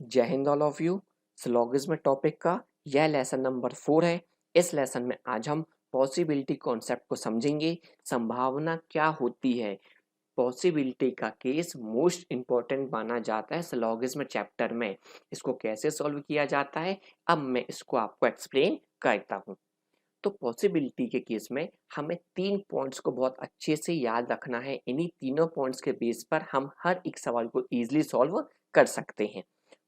जय Hind all of you. Syllogism topic का यह लेसन नंबर 4 है। इस लेसन में आज हम पॉसिबिलिटी कॉन्सेप्ट को समझेंगे। संभावना क्या होती है, पॉसिबिलिटी का केस मोस्ट इंपॉर्टेंट माना जाता है सिलोगिज्म चैप्टर में। इसको कैसे सॉल्व किया जाता है अब मैं इसको आपको एक्सप्लेन करता हूँ। तो पॉसिबिलिटी के केस में हमें 3 पॉइंट्स को बहुत अच्छे से याद रखना है। इन्हीं तीनों पॉइंट्स के बेस पर हम हर एक सवाल को इजीली सॉल्व कर सकते हैं।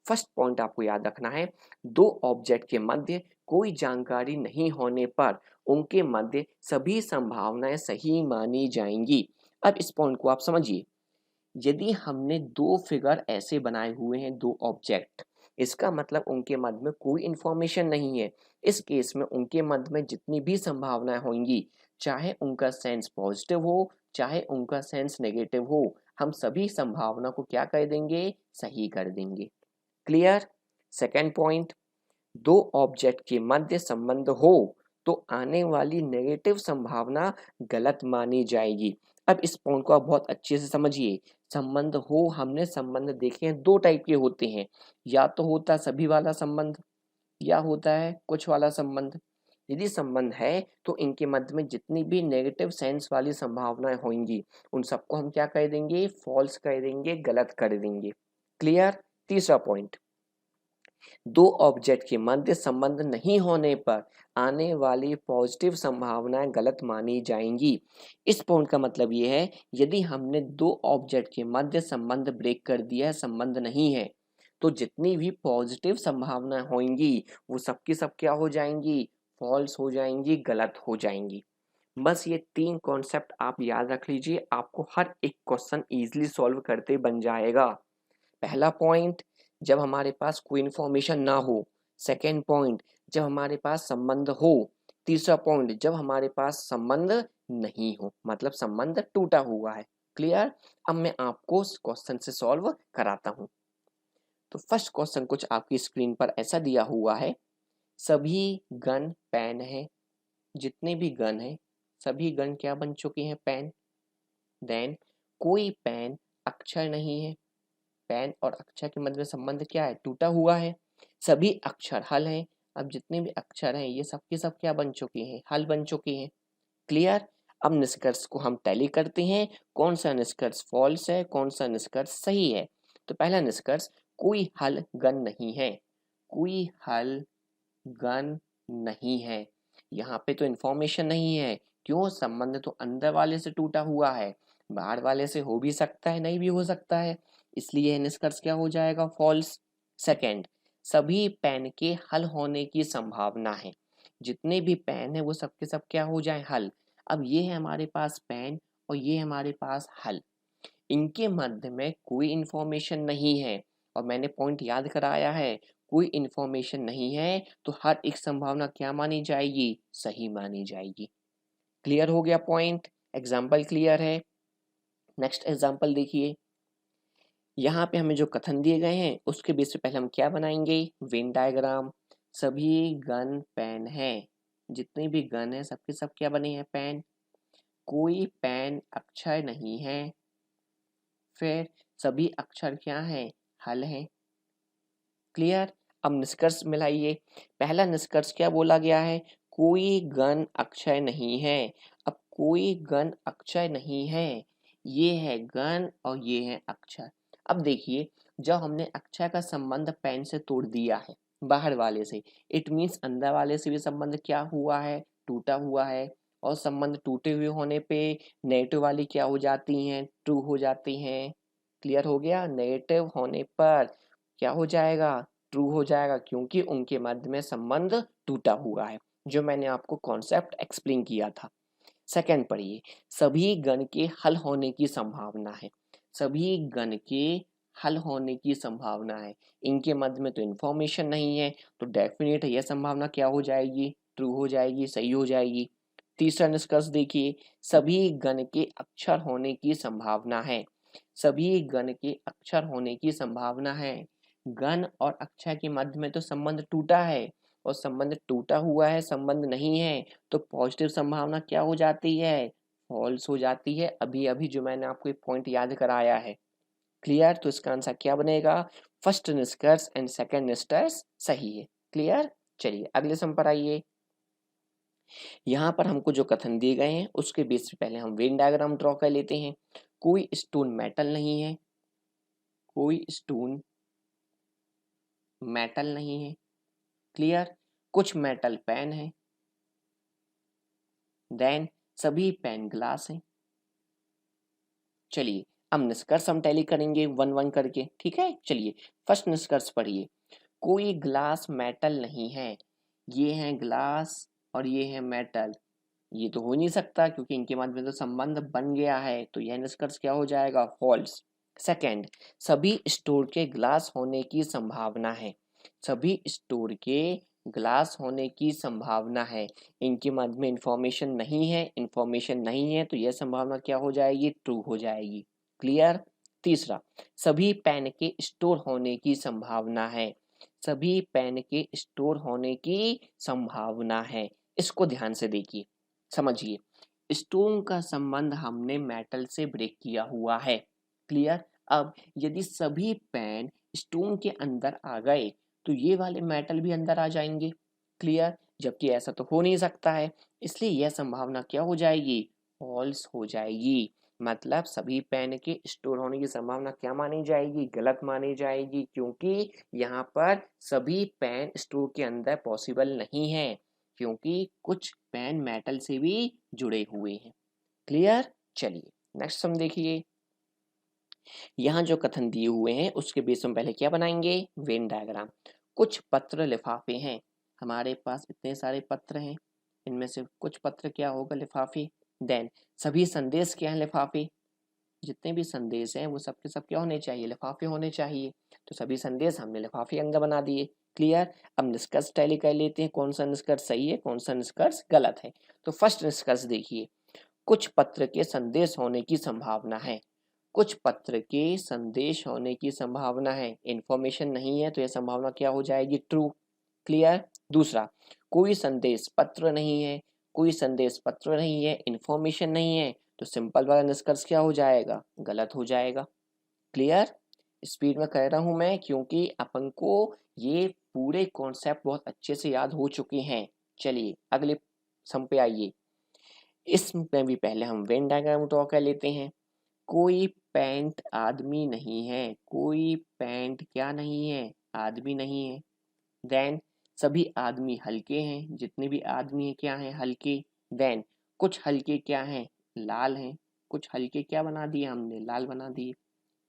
फर्स्ट पॉइंट आपको याद रखना है, दो ऑब्जेक्ट के मध्य कोई जानकारी नहीं होने पर उनके मध्य सभी संभावनाएं सही मानी जाएंगी। अब इस पॉइंट को आप समझिए। यदि हमने दो फिगर ऐसे बनाए हुए हैं, दो ऑब्जेक्ट, इसका मतलब उनके मध्य में कोई इंफॉर्मेशन नहीं है। इस केस में उनके मध्य में जितनी भी संभावनाएं होंगी, चाहे उनका सेंस पॉजिटिव हो चाहे उनका सेंस नेगेटिव हो, हम सभी संभावना को क्या कर देंगे, सही कर देंगे। क्लियर। सेकेंड पॉइंट, दो ऑब्जेक्ट के मध्य संबंध हो तो आने वाली नेगेटिव संभावना गलत मानी जाएगी। अब इस पॉइंट को आप बहुत अच्छे से समझिए। संबंध हो, हमने संबंध देखे हैं, दो टाइप के होते हैं, या तो होता है सभी वाला संबंध या होता है कुछ वाला संबंध। यदि संबंध है तो इनके मध्य में जितनी भी नेगेटिव सेंस वाली संभावनाएं होंगी उन सबको हम क्या कर देंगे, फॉल्स कर देंगे, गलत कर देंगे। क्लियर। तीसरा पॉइंट, दो ऑब्जेक्ट के मध्य संबंध नहीं होने पर आने वाली पॉजिटिव संभावनाएं गलत मानी जाएंगी। इस पॉइंट का मतलब ये है, यदि हमने दो ऑब्जेक्ट के मध्य संबंध ब्रेक कर दिया है, संबंध नहीं है, तो जितनी भी पॉजिटिव संभावनाएं होंगी वो सबकी सब क्या हो जाएंगी, फॉल्स हो जाएंगी, गलत हो जाएंगी। बस ये तीन कॉन्सेप्ट आप याद रख लीजिए, आपको हर एक क्वेश्चन इजीली सॉल्व करते बन जाएगा। पहला पॉइंट, जब हमारे पास कोई इंफॉर्मेशन ना हो। सेकेंड पॉइंट, जब हमारे पास संबंध हो। तीसरा पॉइंट, जब हमारे पास संबंध नहीं हो, मतलब संबंध टूटा हुआ है। क्लियर। अब मैं आपको क्वेश्चन से सॉल्व कराता हूँ। तो फर्स्ट क्वेश्चन कुछ आपकी स्क्रीन पर ऐसा दिया हुआ है, सभी गन पेन है। जितने भी गन है सभी गन क्या बन चुके हैं, पेन। देन कोई पेन अक्षर नहीं है। पेन और अक्षर के मध्य में संबंध क्या है, टूटा हुआ है। सभी अक्षर हल हैं। अब जितने भी अक्षर हैं ये सब के सब क्या बन चुके हैं, हल बन चुके हैं। क्लियर। अब निष्कर्ष को हम टैली करते हैं, कौन सा निष्कर्ष फॉल्स है, कौन सा निष्कर्ष सही है। तो पहला निष्कर्ष, कोई हल गन नहीं है। कोई हल गन नहीं है। यहाँ पे तो इंफॉर्मेशन नहीं है। क्यों, संबंध तो अंदर वाले से टूटा हुआ है, बाहर वाले से हो भी सकता है, नहीं भी हो सकता है, इसलिए निष्कर्ष क्या हो जाएगा, फॉल्स। सेकंड, सभी पेन के हल होने की संभावना है। जितने भी पेन है वो सबके सब क्या हो जाए, हल। अब ये है हमारे पास पेन और ये हमारे पास हल, इनके मध्य में कोई इंफॉर्मेशन नहीं है। और मैंने पॉइंट याद कराया है, कोई इंफॉर्मेशन नहीं है तो हर एक संभावना क्या मानी जाएगी, सही मानी जाएगी। क्लियर हो गया पॉइंट। एग्जाम्पल क्लियर है। नेक्स्ट एग्जाम्पल देखिए। यहाँ पे हमें जो कथन दिए गए हैं उसके बेस पे पहले हम क्या बनाएंगे, वेन डायग्राम। सभी गन पेन है। जितने भी गन है सबके सब क्या बने हैं, पेन। कोई पेन अक्षर नहीं है। फिर सभी अक्षर क्या हैं, हल हैं। क्लियर। अब निष्कर्ष मिलाइए। पहला निष्कर्ष क्या बोला गया है, कोई गण अक्षय नहीं है। अब कोई गण अक्षय नहीं है, ये है गण और ये है अक्षर। अब देखिए, जब हमने अक्षय का संबंध पेन से तोड़ दिया है बाहर वाले से, इट मीन्स अंदर वाले से भी संबंध क्या हुआ है, टूटा हुआ है। और संबंध टूटे हुए होने पे नेगेटिव वाली क्या हो जाती हैं, ट्रू हो जाती हैं। क्लियर हो गया। नेगेटिव होने पर क्या हो जाएगा, ट्रू हो जाएगा, क्योंकि उनके मध्य में संबंध टूटा हुआ है, जो मैंने आपको कॉन्सेप्ट एक्सप्लेन किया था। सेकंड पढ़िए, सभी गण के हल होने की संभावना है। सभी गण के हल होने की संभावना है, इनके मध्य में तो इंफॉर्मेशन नहीं है, तो डेफिनेट यह संभावना क्या हो जाएगी, ट्रू हो जाएगी, सही हो जाएगी। तीसरा निष्कर्ष देखिए, सभी गण के अक्षर होने की संभावना है। सभी गण के अक्षर होने की संभावना है। गण और अक्षर के मध्य में तो संबंध टूटा है, और संबंध टूटा हुआ है, संबंध नहीं है, तो पॉजिटिव संभावना क्या हो जाती है, फॉल्स हो जाती है। अभी अभी जो मैंने आपको एक पॉइंट याद कराया है। क्लियर। तो इसका आंसर क्या बनेगा, फर्स्ट निष्कर्ष एंड सेकंड निष्कर्ष सही है। क्लियर। चलिए अगले सम पर आइए। यहाँ पर हमको जो कथन दिए गए हैं उसके बेस पे पहले हम वेन डायग्राम ड्रॉ कर लेते हैं। कोई स्टोन मेटल नहीं है, कोई स्टोन मेटल नहीं है। क्लियर। कुछ मेटल पेन है, देन सभी पेन ग्लास हैं। चलिए अब निष्कर्ष हम टैली करेंगे वन वन करके, ठीक है। चलिए फर्स्ट निष्कर्ष पढ़िए। कोई ग्लास मेटल नहीं है। ये है ग्लास और ये है मेटल। ये तो हो नहीं सकता क्योंकि इनके मध्य में तो संबंध बन गया है, तो यह निष्कर्ष क्या हो जाएगा, फॉल्स। सेकंड, सभी स्टोर के ग्लास होने की संभावना है। सभी स्टोर के ग्लास होने की संभावना है। इनके मध्य में इंफॉर्मेशन नहीं है, इंफॉर्मेशन नहीं है तो यह संभावना क्या हो जाएगी, ट्रू हो जाएगी। क्लियर। तीसरा, सभी पेन के स्टोर होने की संभावना है। सभी पेन के स्टोर होने की संभावना है। इसको ध्यान से देखिए, समझिए। स्टोन का संबंध हमने मेटल से ब्रेक किया हुआ है। क्लियर। अब यदि सभी पेन स्टोन के अंदर आ गए तो ये वाले मेटल भी अंदर आ जाएंगे। क्लियर। जबकि ऐसा तो हो नहीं सकता है, इसलिए यह संभावना क्या हो जाएगी, फॉल्स हो जाएगी। मतलब सभी पेन के स्टोर होने की संभावना क्या मानी जाएगी, गलत मानी जाएगी, क्योंकि यहाँ पर सभी पेन स्टोर के अंदर पॉसिबल नहीं है, क्योंकि कुछ पेन मेटल से भी जुड़े हुए हैं। क्लियर। चलिए नेक्स्ट सम देखिए। यहाँ जो कथन दिए हुए हैं उसके बेस में पहले क्या बनाएंगे, वेन डायग्राम। कुछ पत्र लिफाफे हैं। हमारे पास इतने सारे पत्र हैं, इनमें से कुछ पत्र क्या होगा, लिफाफे। देन सभी संदेश क्या है, लिफाफे। जितने भी संदेश हैं वो सबके सब क्या होने चाहिए, लिफाफे होने चाहिए। तो सभी संदेश हमने लिफाफे अंदर बना दिए। क्लियर। अब निष्कर्ष टैली कर लेते हैं, कौन सा निष्कर्ष सही है, कौन सा निष्कर्ष गलत है। तो फर्स्ट निष्कर्ष देखिए, कुछ पत्र के संदेश होने की संभावना है। कुछ पत्र के संदेश होने की संभावना है, इंफॉर्मेशन नहीं है तो यह संभावना क्या हो जाएगी, ट्रू। क्लियर। दूसरा, कोई संदेश पत्र नहीं है। कोई संदेश पत्र नहीं है, इंफॉर्मेशन नहीं है, तो सिंपल वाला निष्कर्ष क्या हो जाएगा, गलत हो जाएगा। क्लियर। स्पीड में कह रहा हूं मैं क्योंकि अपन को ये पूरे कॉन्सेप्ट बहुत अच्छे से याद हो चुके हैं। चलिए अगले सम पे आइए। इसमें भी पहले हम वेन डायग्राम ड्रॉ कर लेते हैं। कोई पेंट आदमी नहीं है। कोई पेंट क्या नहीं है, आदमी नहीं है। देन सभी आदमी हल्के हैं। जितने भी आदमी हैं क्या हैं, हल्के। देन कुछ हल्के क्या हैं, लाल हैं। कुछ हल्के क्या बना दिए हमने, लाल बना दिए।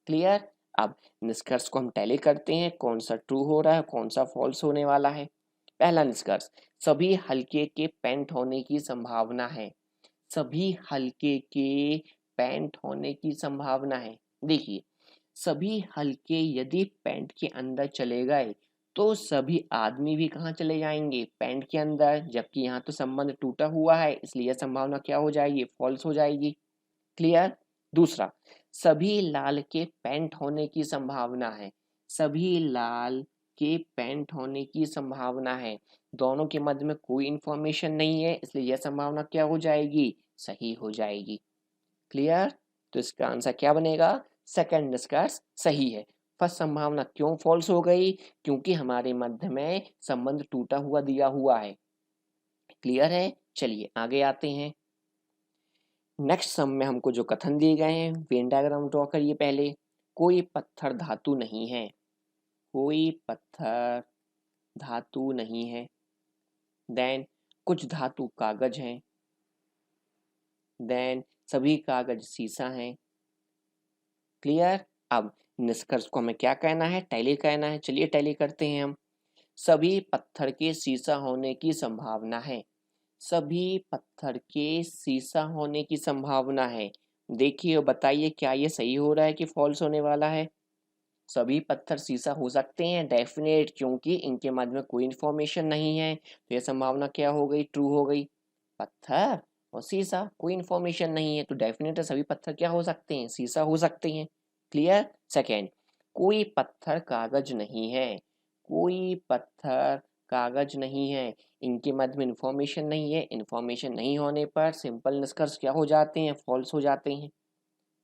क्लियर। अब निष्कर्ष को हम टैली करते हैं, कौन सा ट्रू हो रहा है, कौन सा फॉल्स होने वाला है। पहला निष्कर्ष, सभी हल्के के पेंट होने की संभावना है। सभी हल्के के पेंट होने की संभावना है। देखिए, सभी हल्के यदि पेंट के अंदर चले गए तो सभी आदमी भी कहाँ चले जाएंगे, पेंट के अंदर, जबकि यहाँ तो संबंध टूटा हुआ है, इसलिए यह संभावना क्या हो जाएगी, फॉल्स हो जाएगी। क्लियर। दूसरा, सभी लाल के पेंट होने की संभावना है। सभी लाल के पेंट होने की संभावना है। दोनों के मध्य में कोई इंफॉर्मेशन नहीं है, इसलिए यह संभावना क्या हो जाएगी, सही हो जाएगी। क्लियर। तो इसका आंसर क्या बनेगा, सेकंड निष्कर्ष सही है। फर्स्ट संभावना क्यों फॉल्स हो गई, क्योंकि हमारे मध्य में संबंध टूटा हुआ दिया हुआ है। क्लियर है। चलिए आगे आते हैं। नेक्स्ट सम में हमको जो कथन दिए गए हैं, वेन डायग्राम ड्रॉ करिए पहले। कोई पत्थर धातु नहीं है। कोई पत्थर धातु नहीं है। देन कुछ धातु कागज हैं। देन सभी कागज शीशा हैं। क्लियर। अब निष्कर्ष को हमें क्या कहना है, टैली कहना है। चलिए टैली करते हैं हम। सभी पत्थर के शीशा होने की संभावना है। सभी पत्थर के शीशा होने की संभावना है। देखिए और बताइए क्या ये सही हो रहा है कि फॉल्स होने वाला है। सभी पत्थर शीशा हो सकते हैं, डेफिनेट, क्योंकि इनके मध्य में कोई इंफॉर्मेशन नहीं है, तो यह संभावना क्या हो गई, ट्रू हो गई। पत्थर और शीशा, कोई इंफॉर्मेशन नहीं है तो डेफिनेट सभी पत्थर क्या हो सकते हैं, शीशा हो सकते हैं। क्लियर। सेकेंड, कोई पत्थर कागज नहीं है। कोई पत्थर कागज नहीं है। इनके मध्य में इंफॉर्मेशन नहीं है, इंफॉर्मेशन नहीं होने पर सिंपल निष्कर्ष क्या हो जाते हैं, फॉल्स हो जाते हैं।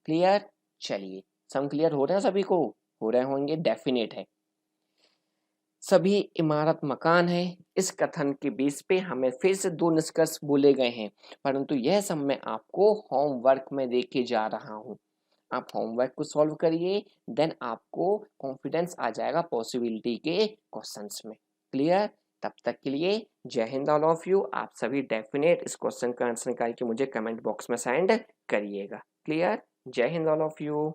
क्लियर। चलिए सम क्लियर हो रहे हैं सभी को, हो रहे होंगे, डेफिनेट है। सभी इमारत मकान है। इस कथन के बेस पे हमें फिर से 2 निष्कर्ष बोले गए हैं, परंतु यह सब मैं आपको होमवर्क में देके जा रहा हूँ। आप होमवर्क को सॉल्व करिए, देन आपको कॉन्फिडेंस आ जाएगा पॉसिबिलिटी के क्वेश्चंस में। क्लियर? तब तक के लिए जय हिंद ऑल ऑफ यू। आप सभी डेफिनेट इस क्वेश्चन का आंसर निकाल के मुझे कमेंट बॉक्स में सेंड करिएगा। क्लियर? जय हिंद ऑल ऑफ यू।